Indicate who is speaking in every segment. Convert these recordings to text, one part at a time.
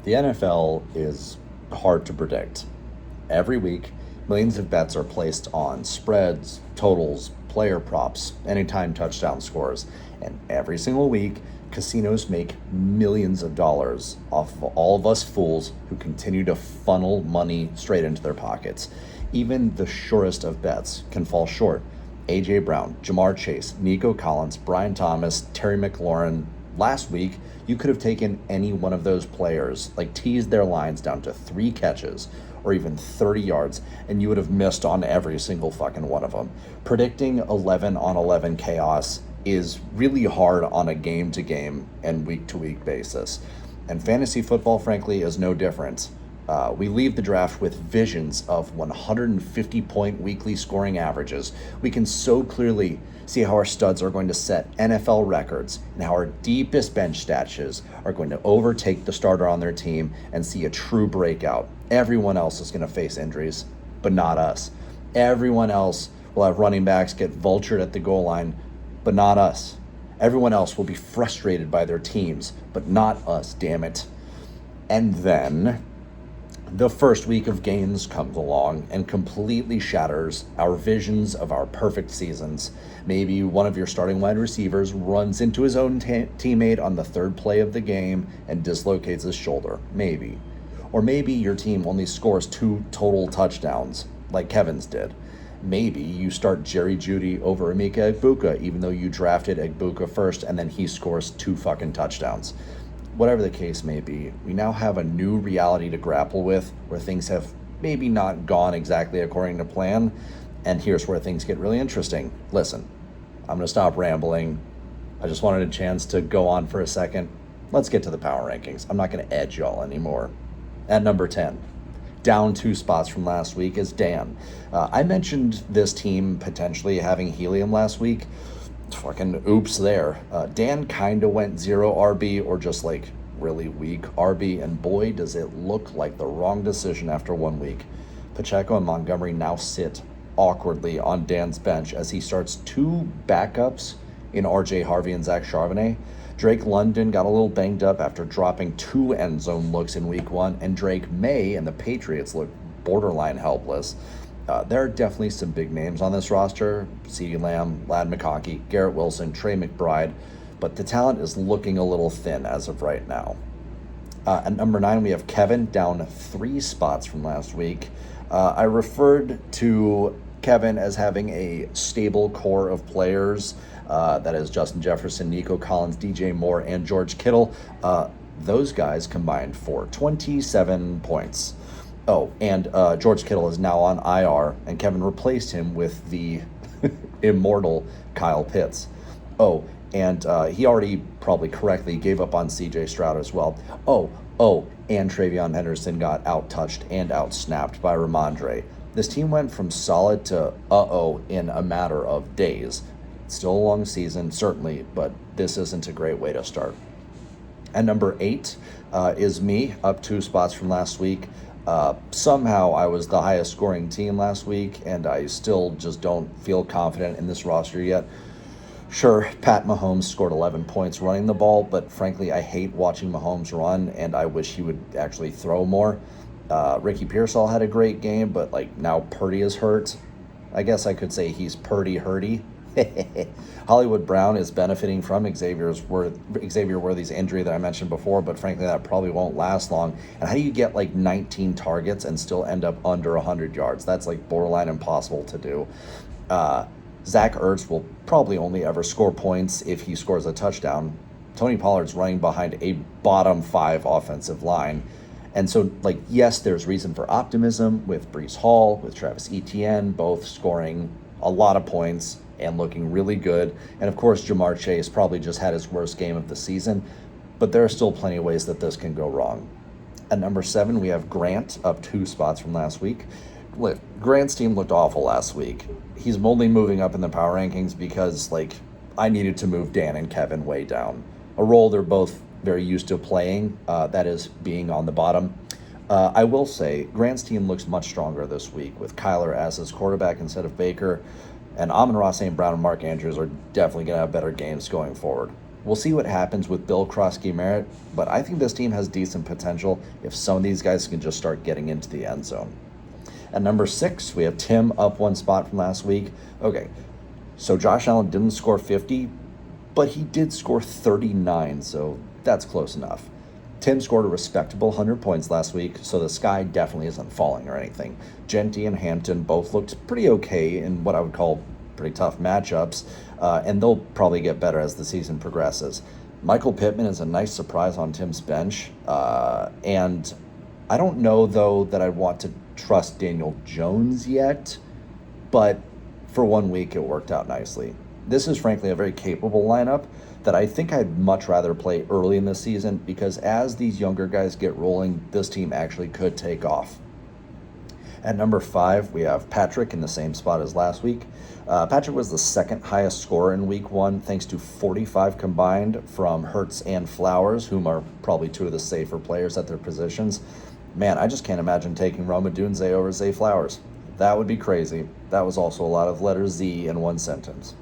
Speaker 1: The NFL is hard to predict. Every week, millions of bets are placed on spreads, totals, player props, anytime touchdown scores. And every single week, casinos make millions of dollars off of all of us fools who continue to funnel money straight into their pockets. Even the surest of bets can fall short. A.J. Brown, Jamar Chase, Nico Collins, Brian Thomas, Terry McLaurin. Last week, you could have taken any one of those players, like teased their lines down to 3 catches or even 30 yards, and you would have missed on every single fucking one of them. Predicting 11 on 11 chaos is really hard on a game to game and week to week basis. And fantasy football, frankly, is no different. We leave the draft with visions of 150-point weekly scoring averages. We can so clearly see how our studs are going to set NFL records and how our deepest bench stashes are going to overtake the starter on their team and see a true breakout. Everyone else is going to face injuries, but not us. Everyone else will have running backs get vultured at the goal line, but not us. Everyone else will be frustrated by their teams, but not us, damn it. And then the first week of games comes along and completely shatters our visions of our perfect seasons. Maybe one of your starting wide receivers runs into his own teammate on the third play of the game and dislocates his shoulder. Maybe. Or maybe your team only scores 2 total touchdowns, like Kevin's did. Maybe you start Jerry Jeudy over Emeka Egbuka, even though you drafted Egbuka first, and then he scores 2 fucking touchdowns. Whatever the case may be, we now have a new reality to grapple with where things have maybe not gone exactly according to plan. And here's where things get really interesting. Listen, I'm going to stop rambling. I just wanted a chance to go on for a second. Let's get to the power rankings. I'm not going to edge y'all anymore. At number 10, down 2 spots from last week, is Dan. I mentioned this team potentially having helium last week. Fucking oops there. Dan kind of went 0 RB or just like really weak RB, and boy, does it look like the wrong decision after 1 week. Pacheco and Montgomery now sit awkwardly on Dan's bench as he starts 2 backups in RJ Harvey and Zach Charbonnet. Drake London got a little banged up after dropping 2 end zone looks in week 1, and Drake May and the Patriots look borderline helpless. There are definitely some big names on this roster: CeeDee Lamb, Lad McConkey, Garrett Wilson, Trey McBride, but the talent is looking a little thin as of right now. At number 9, we have Kevin, down 3 spots from last week. I referred to Kevin as having a stable core of players. That is Justin Jefferson, Nico Collins, DJ Moore, and George Kittle. Those guys combined for 27 points. Oh, and George Kittle is now on IR, and Kevin replaced him with the immortal Kyle Pitts. Oh, and he already probably correctly gave up on CJ Stroud as well. And Travion Henderson got out-touched and out-snapped by Ramondre. This team went from solid to in a matter of days. Still a long season, certainly, but this isn't a great way to start. And number 8 is me, up 2 spots from last week. Somehow I was the highest scoring team last week, and I still just don't feel confident in this roster yet. Sure, Pat Mahomes scored 11 points running the ball, but frankly, I hate watching Mahomes run, and I wish he would actually throw more. Ricky Pearsall had a great game, but now Purdy is hurt. I guess I could say he's Purdy-hurty. Hollywood Brown is benefiting from Xavier Worthy's injury that I mentioned before, but frankly, that probably won't last long. And how do you get 19 targets and still end up under 100 yards? That's borderline impossible to do. Zach Ertz will probably only ever score points if he scores a touchdown. Tony Pollard's running behind a bottom 5 offensive line. And so, yes, there's reason for optimism with Breece Hall, with Travis Etienne, both scoring a lot of points and looking really good. And of course, Jamar Chase probably just had his worst game of the season, but there are still plenty of ways that this can go wrong. At number 7, we have Grant, up 2 spots from last week. Grant's team looked awful last week. He's only moving up in the power rankings because, I needed to move Dan and Kevin way down. A role they're both very used to playing, that is being on the bottom. I will say, Grant's team looks much stronger this week with Kyler as his quarterback instead of Baker, and Amon-Ra St. Brown and Mark Andrews are definitely going to have better games going forward. We'll see what happens with Bill Krosky-Merritt, but I think this team has decent potential if some of these guys can just start getting into the end zone. At number 6, we have Tim up one spot from last week. Okay, so Josh Allen didn't score 50, but he did score 39, so that's close enough. Tim scored a respectable 100 points last week, so the sky definitely isn't falling or anything. Genty and Hampton both looked pretty okay in what I would call pretty tough matchups, and they'll probably get better as the season progresses. Michael Pittman is a nice surprise on Tim's bench, and I don't know, though, that I want to trust Daniel Jones yet, but for 1 week it worked out nicely. This is frankly a very capable lineup that I think I'd much rather play early in the season, because as these younger guys get rolling, this team actually could take off. At number 5, we have Patrick in the same spot as last week. Patrick was the second highest scorer in week 1, thanks to 45 combined from Hurts and Flowers, whom are probably two of the safer players at their positions. Man, I just can't imagine taking Roma Dunze over Zay Flowers. That would be crazy. That was also a lot of letter Z in one sentence.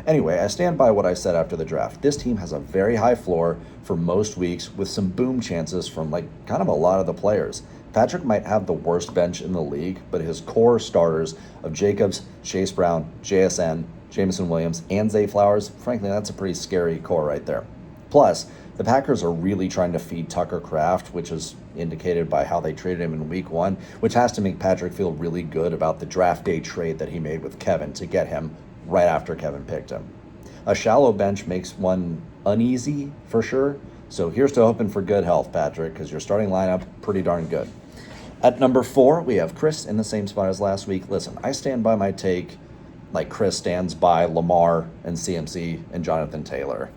Speaker 1: Anyway, I stand by what I said after the draft. This team has a very high floor for most weeks with some boom chances from kind of a lot of the players. Patrick might have the worst bench in the league, but his core starters of Jacobs, Chase Brown, JSN, Jameson Williams, and Zay Flowers, frankly, that's a pretty scary core right there. Plus, the Packers are really trying to feed Tucker Kraft, which is indicated by how they traded him in week 1, which has to make Patrick feel really good about the draft day trade that he made with Kevin to get him right after Kevin picked him. A shallow bench makes one uneasy for sure, so here's to hoping for good health, Patrick, because your starting lineup pretty darn good. At number 4, we have Chris in the same spot as last week. Listen, I stand by my take like Chris stands by Lamar and CMC and Jonathan Taylor.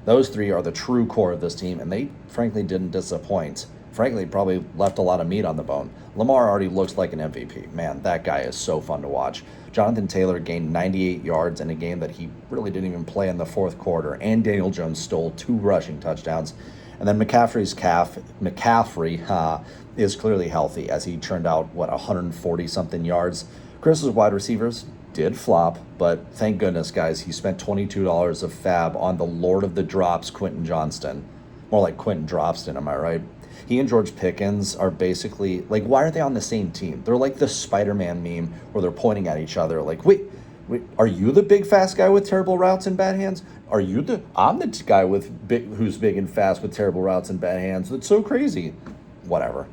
Speaker 1: Those three are the true core of this team, and they frankly didn't disappoint. Frankly, probably left a lot of meat on the bone. Lamar already looks like an MVP. Man, that guy is so fun to watch. Jonathan Taylor gained 98 yards in a game that he really didn't even play in the fourth quarter, and Daniel Jones stole 2 rushing touchdowns. And then McCaffrey is clearly healthy, as he turned out, 140-something yards. Chris's wide receivers did flop, but thank goodness, guys, he spent $22 of fab on the Lord of the Drops, Quentin Johnston. More like Quentin Dropston, am I right? He and George Pickens are basically, why are they on the same team? They're like the Spider-Man meme where they're pointing at each other wait, are you the big fast guy with terrible routes and bad hands? I'm the guy who's big and fast with terrible routes and bad hands. That's so crazy. Whatever.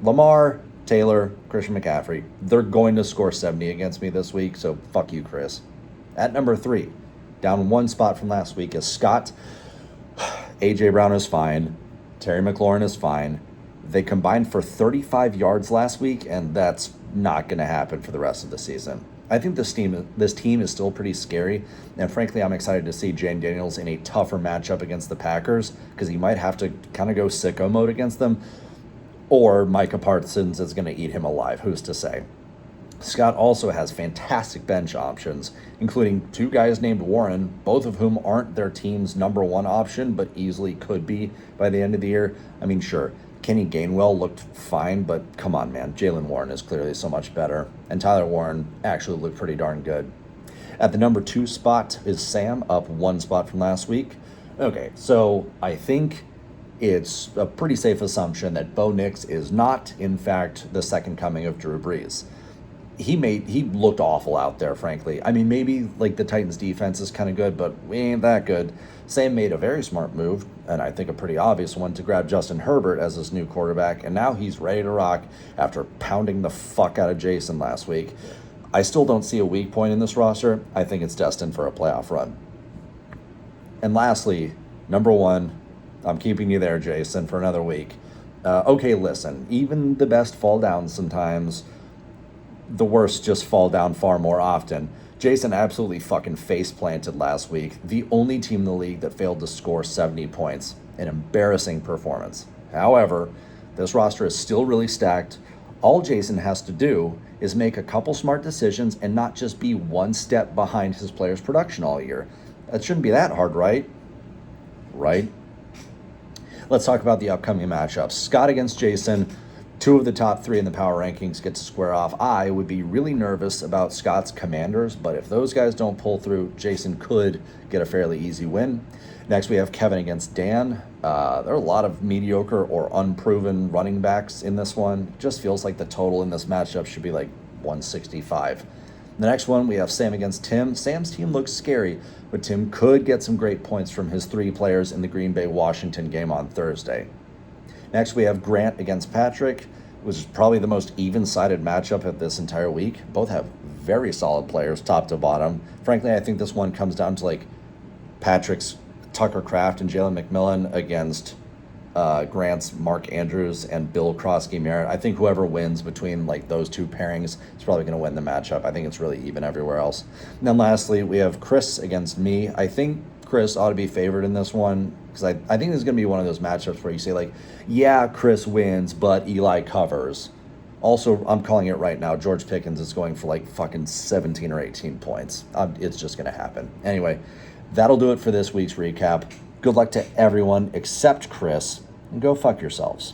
Speaker 1: Lamar, Taylor, Christian McCaffrey, they're going to score 70 against me this week, so fuck you, Chris. At number 3, down one spot from last week, is Scott. A.J. Brown is fine. Terry McLaurin is fine. They combined for 35 yards last week, and that's not going to happen for the rest of the season. I think this team is still pretty scary, and frankly, I'm excited to see Jane Daniels in a tougher matchup against the Packers, because he might have to kind of go sicko mode against them, or Micah Parsons is going to eat him alive, who's to say. Scott also has fantastic bench options, including 2 guys named Warren, both of whom aren't their team's number 1 option, but easily could be by the end of the year. I mean, sure, Kenny Gainwell looked fine, but come on, man. Jaylen Warren is clearly so much better, and Tyler Warren actually looked pretty darn good. At the number 2 spot is Sam, up 1 spot from last week. Okay, so I think it's a pretty safe assumption that Bo Nix is not, in fact, the second coming of Drew Brees. He looked awful out there, frankly. I mean, maybe the Titans defense is kind of good, but we ain't that good. Sam made a very smart move, and I think a pretty obvious one, to grab Justin Herbert as his new quarterback, and now he's ready to rock after pounding the fuck out of Jason last week. I still don't see a weak point in this roster. I think it's destined for a playoff run. And lastly, number 1, I'm keeping you there, Jason, for another week. Okay, listen, even the best fall down sometimes. The worst just fall down far more often. Jason absolutely fucking face-planted last week. The only team in the league that failed to score 70 points. An embarrassing performance. However, this roster is still really stacked. All Jason has to do is make a couple smart decisions and not just be one step behind his players' production all year. That shouldn't be that hard, right? Right? Let's talk about the upcoming matchups. Scott against Jason. Two of the top three in the power rankings get to square off. I would be really nervous about Scott's Commanders, but if those guys don't pull through, Jason could get a fairly easy win. Next, we have Kevin against Dan. There are a lot of mediocre or unproven running backs in this one. It just feels like the total in this matchup should be like 165. The next one, we have Sam against Tim. Sam's team looks scary, but Tim could get some great points from his three players in the Green Bay-Washington game on Thursday. Next, we have Grant against Patrick, which is probably the most even-sided matchup of this entire week. Both have very solid players, top to bottom. Frankly, I think this one comes down to like Patrick's Tucker Kraft and Jalen McMillan against Grant's Mark Andrews and Bill Krosky-Merritt. I think whoever wins between like those two pairings is probably going to win the matchup. I think it's really even everywhere else. And then lastly, we have Chris against me. I think Chris ought to be favored in this one because I think this is going to be one of those matchups where you say like, yeah, Chris wins, but Eli covers. Also, I'm calling it right now. George Pickens is going for like fucking 17 or 18 points. It's just going to happen. Anyway, that'll do it for this week's recap. Good luck to everyone except Chris, and go fuck yourselves.